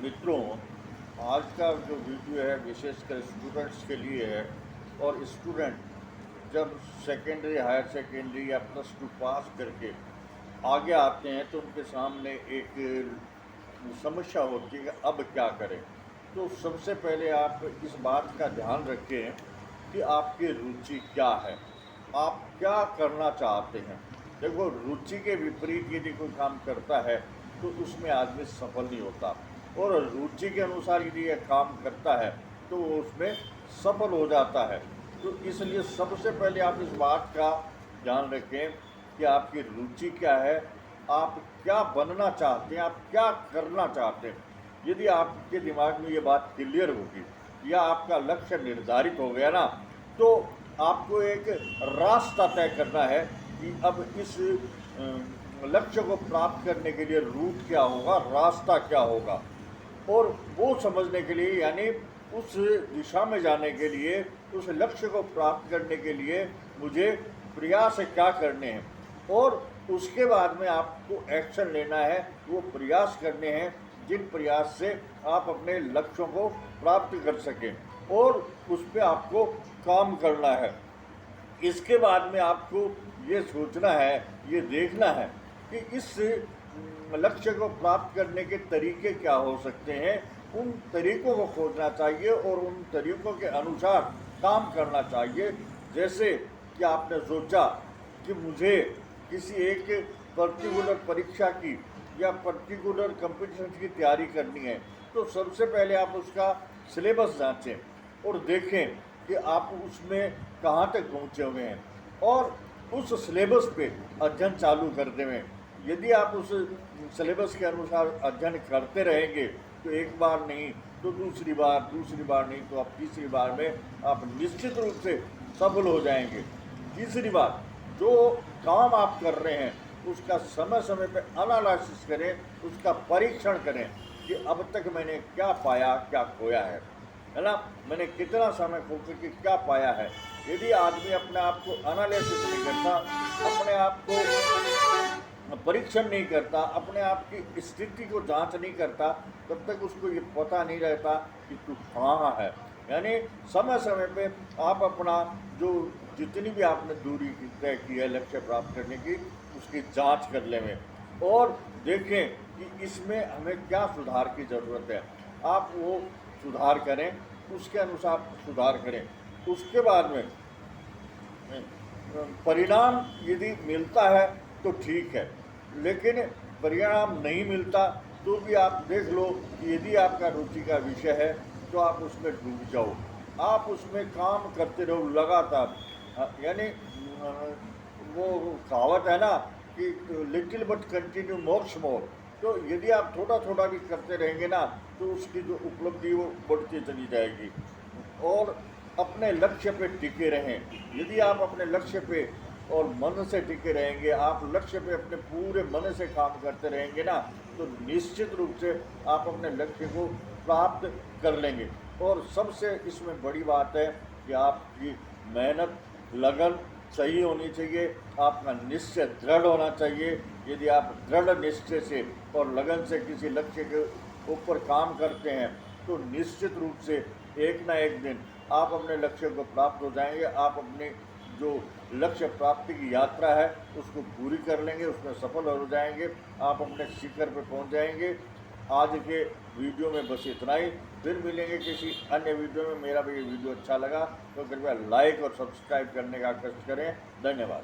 मित्रों, आज का जो वीडियो है विशेषकर स्टूडेंट्स के लिए है। और स्टूडेंट जब सेकेंडरी, हायर सेकेंडरी या प्लस टू पास करके आगे आते हैं तो उनके सामने एक समस्या होती है कि अब क्या करें। तो सबसे पहले आप इस बात का ध्यान रखें कि आपकी रुचि क्या है, आप क्या करना चाहते हैं। देखो, रुचि के विपरीत यदि कोई काम करता है तो उसमें आदमी सफल नहीं होता, और रुचि के अनुसार यदि यह काम करता है तो वो उसमें सफल हो जाता है। तो इसलिए सबसे पहले आप इस बात का ध्यान रखें कि आपकी रुचि क्या है, आप क्या बनना चाहते हैं, आप क्या करना चाहते हैं। यदि आपके दिमाग में ये बात क्लियर होगी या आपका लक्ष्य निर्धारित हो गया ना, तो आपको एक रास्ता तय करना है कि अब इस लक्ष्य को प्राप्त करने के लिए रूट क्या होगा, रास्ता क्या होगा। और वो समझने के लिए, यानी उस दिशा में जाने के लिए, उस लक्ष्य को प्राप्त करने के लिए मुझे प्रयास क्या करने हैं, और उसके बाद में आपको एक्शन लेना है, वो प्रयास करने हैं जिन प्रयास से आप अपने लक्ष्यों को प्राप्त कर सकें, और उस पर आपको काम करना है। इसके बाद में आपको ये सोचना है, ये देखना है कि इस लक्ष्य को प्राप्त करने के तरीके क्या हो सकते हैं। उन तरीकों को खोजना चाहिए और उन तरीकों के अनुसार काम करना चाहिए। जैसे कि आपने सोचा कि मुझे किसी एक पर्टिकुलर परीक्षा की या पर्टिकुलर कंपटीशन की तैयारी करनी है, तो सबसे पहले आप उसका सिलेबस जांचें और देखें कि आप उसमें कहाँ तक पहुँचे हुए हैं, और उस सिलेबस पे अध्ययन चालू कर दें। यदि आप उस सिलेबस के अनुसार अध्ययन करते रहेंगे तो एक बार नहीं तो दूसरी बार नहीं तो आप तीसरी बार में आप निश्चित रूप से सफल हो जाएंगे। तीसरी बात, जो काम आप कर रहे हैं उसका समय समय पे एनालिसिस करें, उसका परीक्षण करें कि अब तक मैंने क्या पाया, क्या खोया है ना, मैंने कितना समय खो करके क्या पाया है। यदि आदमी अपने आप को एनालिसिस नहीं करता, अपने आप को परीक्षण नहीं करता, अपने आप की स्थिति को जांच नहीं करता, तब तक उसको ये पता नहीं रहता कि तू कहाँ है। यानी समय समय पे आप अपना जो जितनी भी आपने दूरी तय की है लक्ष्य प्राप्त करने की, उसकी जांच कर लें और देखें कि इसमें हमें क्या सुधार की ज़रूरत है। आप वो सुधार करें, उसके अनुसार सुधार करें। उसके बाद में परिणाम यदि मिलता है तो ठीक है, लेकिन परिणाम नहीं मिलता तो भी आप देख लो कि यदि आपका रुचि का विषय है तो आप उसमें डूब जाओ, आप उसमें काम करते रहो लगातार। यानी वो कहावत है ना कि लिटिल बट कंटिन्यू मोर्स मोर। तो यदि आप थोड़ा थोड़ा भी करते रहेंगे ना तो उसकी जो उपलब्धि वो बढ़ती चली जाएगी। और अपने लक्ष्य पे टिके रहें। यदि आप अपने लक्ष्य पे और मन से टिके रहेंगे, आप लक्ष्य पे अपने पूरे मन से काम करते रहेंगे ना, तो निश्चित रूप से आप अपने लक्ष्य को प्राप्त कर लेंगे। और सबसे इसमें बड़ी बात है कि आपकी मेहनत, लगन सही होनी चाहिए, आपका निश्चय दृढ़ होना चाहिए। यदि आप दृढ़ निश्चय से और लगन से किसी लक्ष्य के ऊपर काम करते हैं तो निश्चित रूप से एक ना एक दिन आप अपने लक्ष्य को प्राप्त हो जाएंगे। आप अपने जो लक्ष्य प्राप्ति की यात्रा है उसको पूरी कर लेंगे, उसमें सफल हो जाएंगे, आप अपने शिखर पर पहुंच जाएंगे। आज के वीडियो में बस इतना ही, फिर मिलेंगे किसी अन्य वीडियो में। मेरा भी ये वीडियो अच्छा लगा तो कृपया लाइक और सब्सक्राइब करने का कष्ट करें। धन्यवाद।